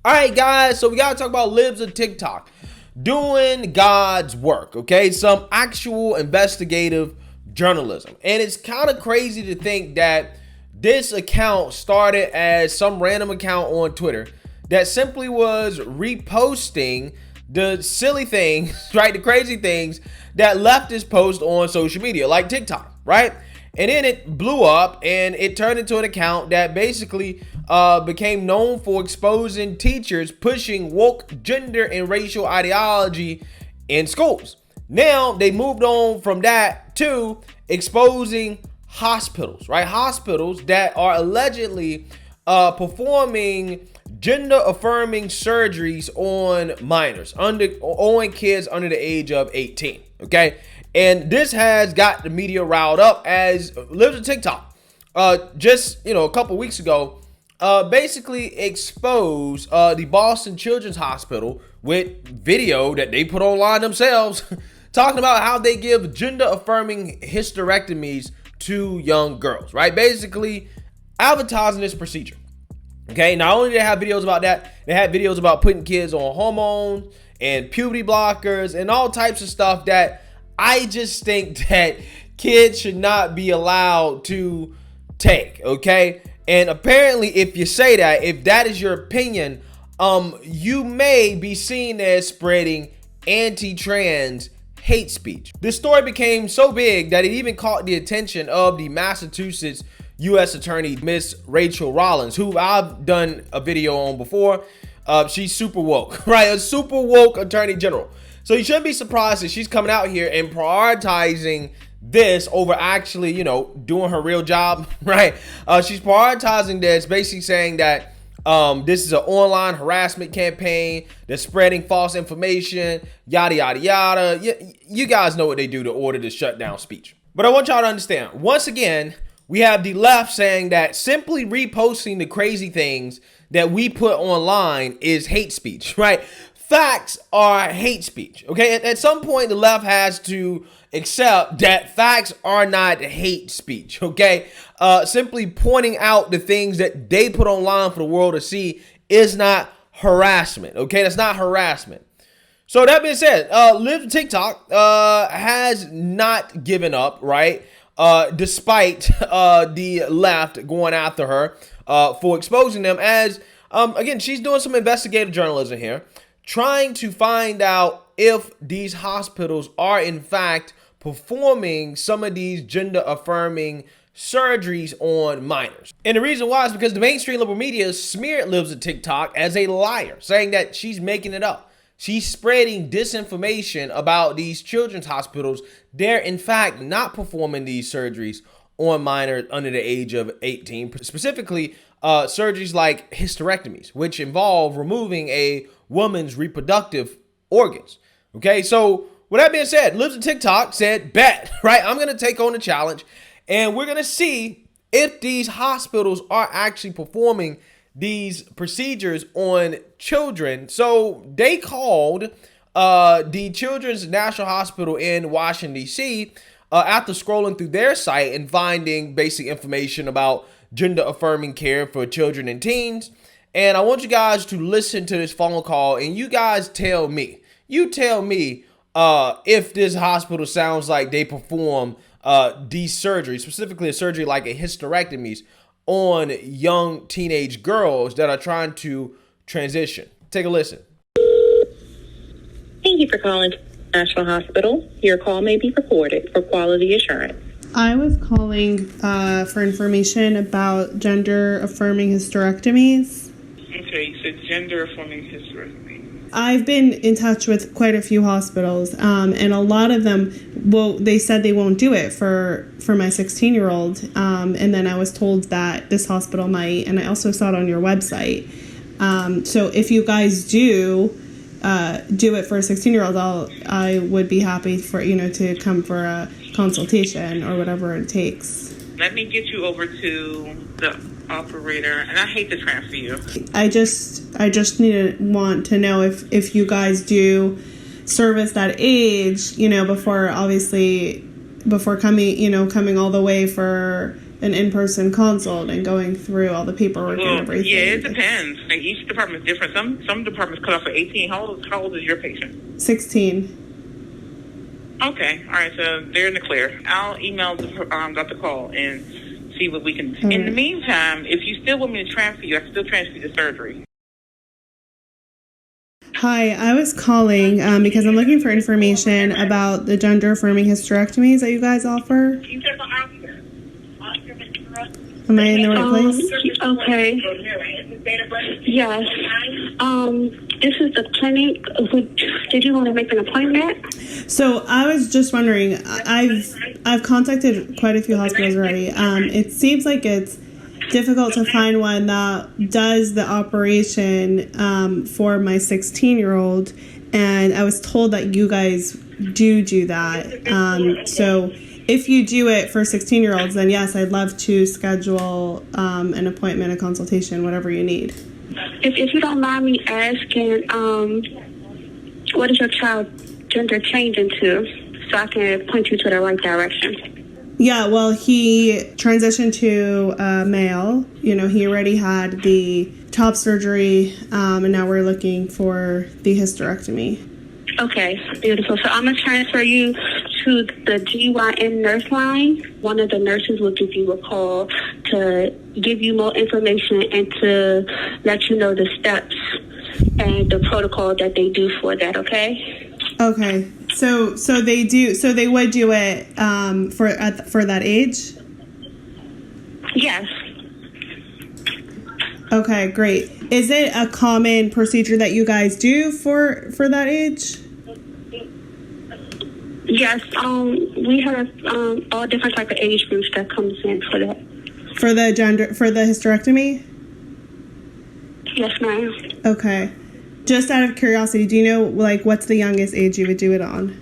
All right, guys, so we got to talk about Libs of TikTok doing God's work, okay? Some actual investigative journalism. And it's kind of crazy to think that this account started as some random account on Twitter that simply was reposting the silly things, right? The crazy things that leftists post on social media, like TikTok, right? And then it blew up and it turned into an account that basically became known for exposing teachers pushing woke gender and racial ideology in schools. Now they moved on from that to exposing hospitals, right? Hospitals that are allegedly performing gender affirming surgeries on minors, on kids under the age of 18, okay? And this has got the media riled up as Libs of TikTok just a couple weeks ago basically exposed the Boston Children's Hospital with video that they put online themselves talking about how they give gender affirming hysterectomies to young girls, right? Basically advertising this procedure. Okay, not only did they have videos about that, they had videos about putting kids on hormones and puberty blockers and all types of stuff that I just think that kids should not be allowed to take, okay? And apparently, if you say that, if that is your opinion, you may be seen as spreading anti-trans hate speech. This story became so big that it even caught the attention of the Massachusetts U.S. Attorney, Miss Rachel Rollins, who I've done a video on before. She's super woke, right? A super woke attorney general. So you shouldn't be surprised that she's coming out here and prioritizing this over actually, doing her real job, right? She's prioritizing this, basically saying that this is an online harassment campaign that's spreading false information, yada, yada, yada. You guys know what they do to order to shut down speech. But I want y'all to understand, once again, we have the left saying that simply reposting the crazy things that we put online is hate speech, right? Facts are hate speech, okay? At some point, the left has to accept that facts are not hate speech, okay? Simply pointing out the things that they put online for the world to see is not harassment, okay? That's not harassment. So that being said, Libs of TikTok has not given up, right? Despite the left going after her for exposing them as, again, she's doing some investigative journalism here, trying to find out if these hospitals are in fact performing some of these gender affirming surgeries on minors. And the reason why is because the mainstream liberal media smeared Libs of TikTok as a liar, saying that she's making it up. She's spreading disinformation about these children's hospitals. They're in fact not performing these surgeries on minors under the age of 18, specifically surgeries like hysterectomies, which involve removing a woman's reproductive organs. Okay, so with that being said, Libs of TikTok said, bet, right? I'm going to take on the challenge and we're going to see if these hospitals are actually performing these procedures on children. So they called the Children's National Hospital in Washington, D.C. After scrolling through their site and finding basic information about gender affirming care for children and teens. And I want you guys to listen to this phone call and you guys tell me, if this hospital sounds like they perform these surgeries, specifically a surgery like a hysterectomies on young teenage girls that are trying to transition. Take a listen. Thank you for calling National Hospital. Your call may be recorded for quality assurance. I was calling for information about gender affirming hysterectomies. Okay, you said gender affirming hysterectomy. I've been in touch with quite a few hospitals, and a lot of them, they said they won't do it for my 16-year-old, and then I was told that this hospital might, and I also saw it on your website. So if you guys do it for a 16-year-old, I would be happy for to come for a consultation or whatever it takes. Let me get you over to the operator, and I hate to transfer you. I just want to know if you guys do service that age, before coming all the way for an in-person consult and going through all the paperwork and everything. Yeah, it depends. Like each department is different. Some departments cut off at 18. How old is your patient? 16. Okay, all right. So they're in the clear. I'll email Dr. Call and see what we can. In the meantime, if you still want me to transfer you, I can still transfer you to surgery. Hi, I was calling because I'm looking for information about the gender-affirming hysterectomies that you guys offer. Am I in the right place? Okay. Yes. This is the clinic. Did you want to make an appointment? So I was just wondering. I've contacted quite a few hospitals already. It seems like it's difficult to find one that does the operation for my 16-year-old, and I was told that you guys do that. So if you do it for 16-year-olds, then yes, I'd love to schedule an appointment, a consultation, whatever you need. If you don't mind me asking, what is your child gender changing to, so I can point you to the right direction? Yeah, well, he transitioned to male. You know, he already had the top surgery, and now we're looking for the hysterectomy. Okay, beautiful. So I'm going to transfer you to the GYN nurse line. One of the nurses will give you a call to give you more information and to let you know the steps and the protocol that they do for that, okay? Okay. So they would do it for that age? Yes. Okay, great. Is it a common procedure that you guys do for that age? Yes, we have all different type of age groups that comes in for that. For the hysterectomy? Yes, ma'am. Okay. Just out of curiosity, do you know what's the youngest age you would do it on?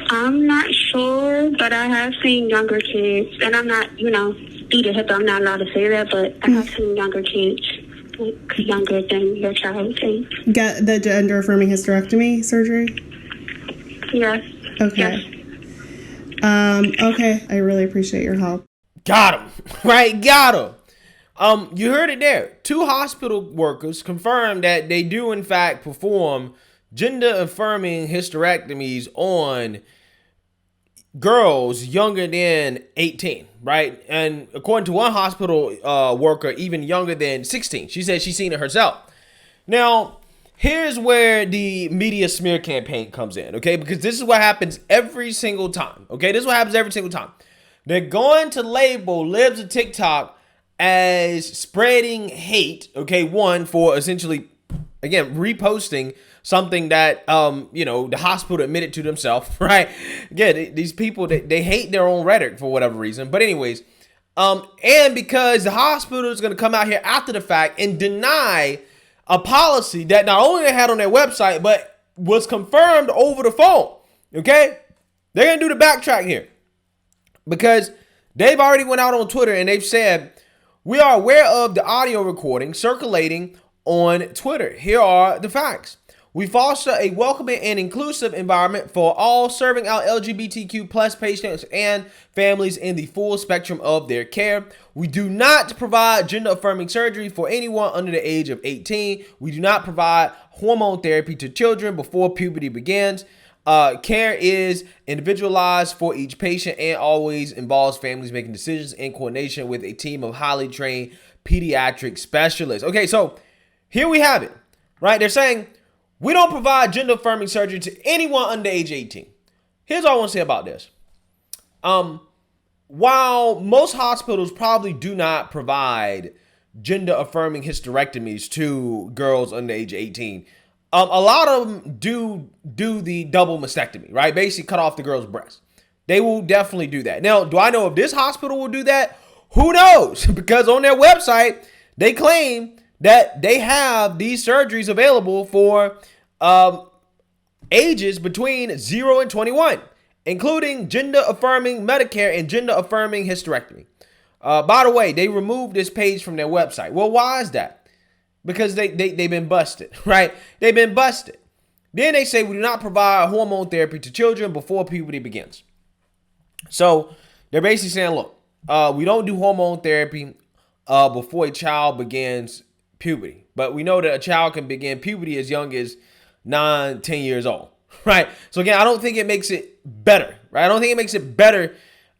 I'm not sure, but I have seen younger kids, and I'm not, due to HIPAA, I'm not allowed to say that, but I have seen younger kids, younger than your child. Get the gender-affirming hysterectomy surgery? Yes. Okay. Yes. Okay. I really appreciate your help. Got him. Right? Got him. You heard it there. 2 hospital workers confirmed that they do, in fact, perform gender-affirming hysterectomies on girls younger than 18, right? And according to one hospital worker, even younger than 16. She said she's seen it herself. Now, here's where the media smear campaign comes in, okay? Because this is what happens every single time, okay? This is what happens every single time. They're going to label Libs and TikTok as spreading hate, okay? One, for essentially, again, reposting something that, the hospital admitted to themselves, right? Again, these people, they hate their own rhetoric for whatever reason. But anyways, and because the hospital is going to come out here after the fact and deny a policy that not only they had on their website, but was confirmed over the phone, okay? They're going to do the backtrack here because they've already went out on Twitter and they've said, we are aware of the audio recording circulating on Twitter. Here are the facts. We foster a welcoming and inclusive environment for all, serving out LGBTQ plus patients and families in the full spectrum of their care. We do not provide gender-affirming surgery for anyone under the age of 18. We do not provide hormone therapy to children before puberty begins. Care is individualized for each patient and always involves families making decisions in coordination with a team of highly trained pediatric specialists. Okay, so here we have it, right? They're saying, we don't provide gender-affirming surgery to anyone under age 18. Here's all I want to say about this. While most hospitals probably do not provide gender-affirming hysterectomies to girls under age 18, a lot of them do the double mastectomy, right? Basically cut off the girl's breast. They will definitely do that. Now, do I know if this hospital will do that? Who knows? Because on their website, they claim that they have these surgeries available for ages between 0 and 21, including gender-affirming Medicare and gender-affirming hysterectomy. By the way, they removed this page from their website. Well, why is that? Because they've been busted, right? They've been busted. Then they say we do not provide hormone therapy to children before puberty begins. So they're basically saying, look, we don't do hormone therapy before a child begins puberty. But we know that a child can begin puberty as young as 9, 10 years old, right? So again, I don't think it makes it better, right? I don't think it makes it better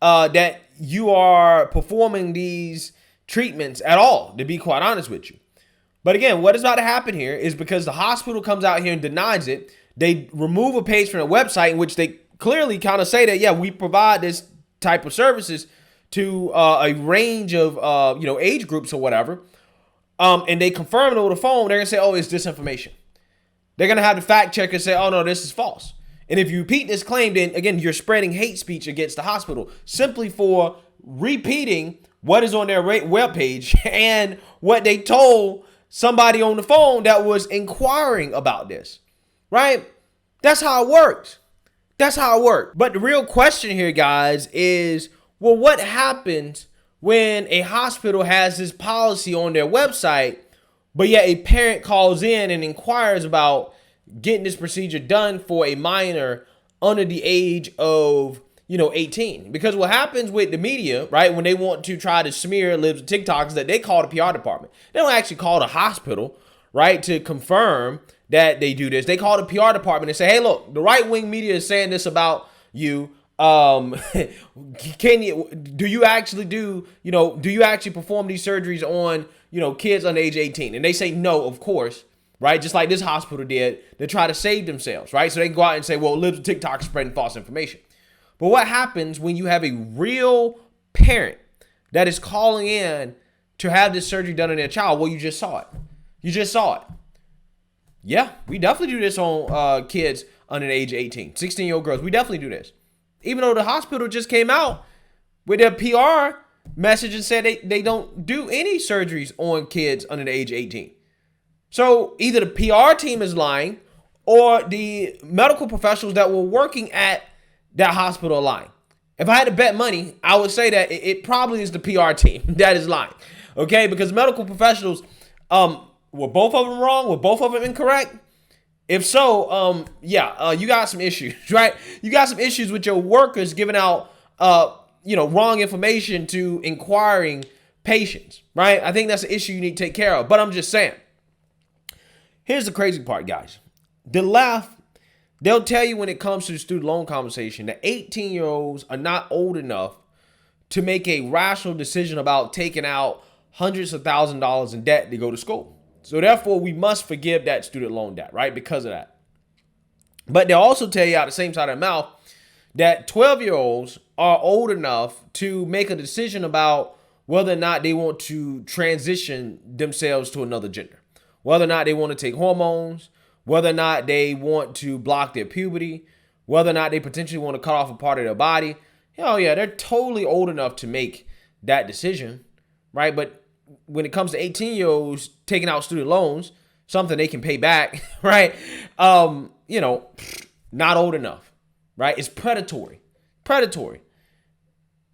that you are performing these treatments at all, to be quite honest with you. But again, what is about to happen here is because the hospital comes out here and denies it, they remove a page from the website in which they clearly kind of say that, yeah, we provide this type of services to a range of, age groups or whatever. And they confirm it over the phone. They're going to say, oh, it's disinformation. They're going to have the fact checker say, oh, no, this is false. And if you repeat this claim, then again, you're spreading hate speech against the hospital simply for repeating what is on their webpage and what they told somebody on the phone that was inquiring about this, right? That's how it works. That's how it works. But the real question here, guys, is, well, what happens when a hospital has this policy on their website, but yet a parent calls in and inquires about getting this procedure done for a minor under the age of, 18? Because what happens with the media, right, when they want to try to smear Libs and TikToks, that they call the PR department. They don't actually call the hospital, right, to confirm that they do this. They call the PR department and say, hey, look, the right-wing media is saying this about you. Do you actually perform these surgeries on, kids under age 18? And they say no, of course, right? Just like this hospital did to try to save themselves, right? So they can go out and say, well, Libs and TikTok is spreading false information. But what happens when you have a real parent that is calling in to have this surgery done on their child? Well, you just saw it. You just saw it. Yeah, we definitely do this on kids under the age of 18, 16-year-old girls. We definitely do this. Even though the hospital just came out with their PR message and said they don't do any surgeries on kids under the age of 18. So either the PR team is lying or the medical professionals that were working at that hospital are lying. If I had to bet money, I would say that it probably is the PR team that is lying. Okay, because medical professionals, were both of them wrong? Were both of them incorrect? If so, you got some issues, right? You got some issues with your workers giving out, wrong information to inquiring patients, right? I think that's an issue you need to take care of. But I'm just saying, here's the crazy part, guys. The left, they'll tell you when it comes to the student loan conversation that 18-year-olds are not old enough to make a rational decision about taking out hundreds of thousands of dollars in debt to go to school. So therefore, we must forgive that student loan debt, right? Because of that. But they'll also tell you out the same side of their mouth that 12-year-olds are old enough to make a decision about whether or not they want to transition themselves to another gender, whether or not they want to take hormones, whether or not they want to block their puberty, whether or not they potentially want to cut off a part of their body. Hell yeah, they're totally old enough to make that decision, right? But when it comes to 18-year-olds taking out student loans, something they can pay back, right? Not old enough, right? It's predatory.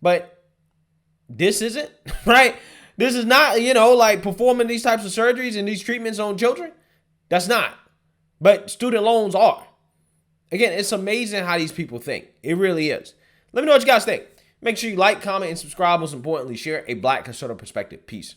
But this isn't, right? This is not, like performing these types of surgeries and these treatments on children. That's not. But student loans are. Again, it's amazing how these people think. It really is. Let me know what you guys think. Make sure you like, comment, and subscribe. Most importantly, share a Black conservative perspective. Peace.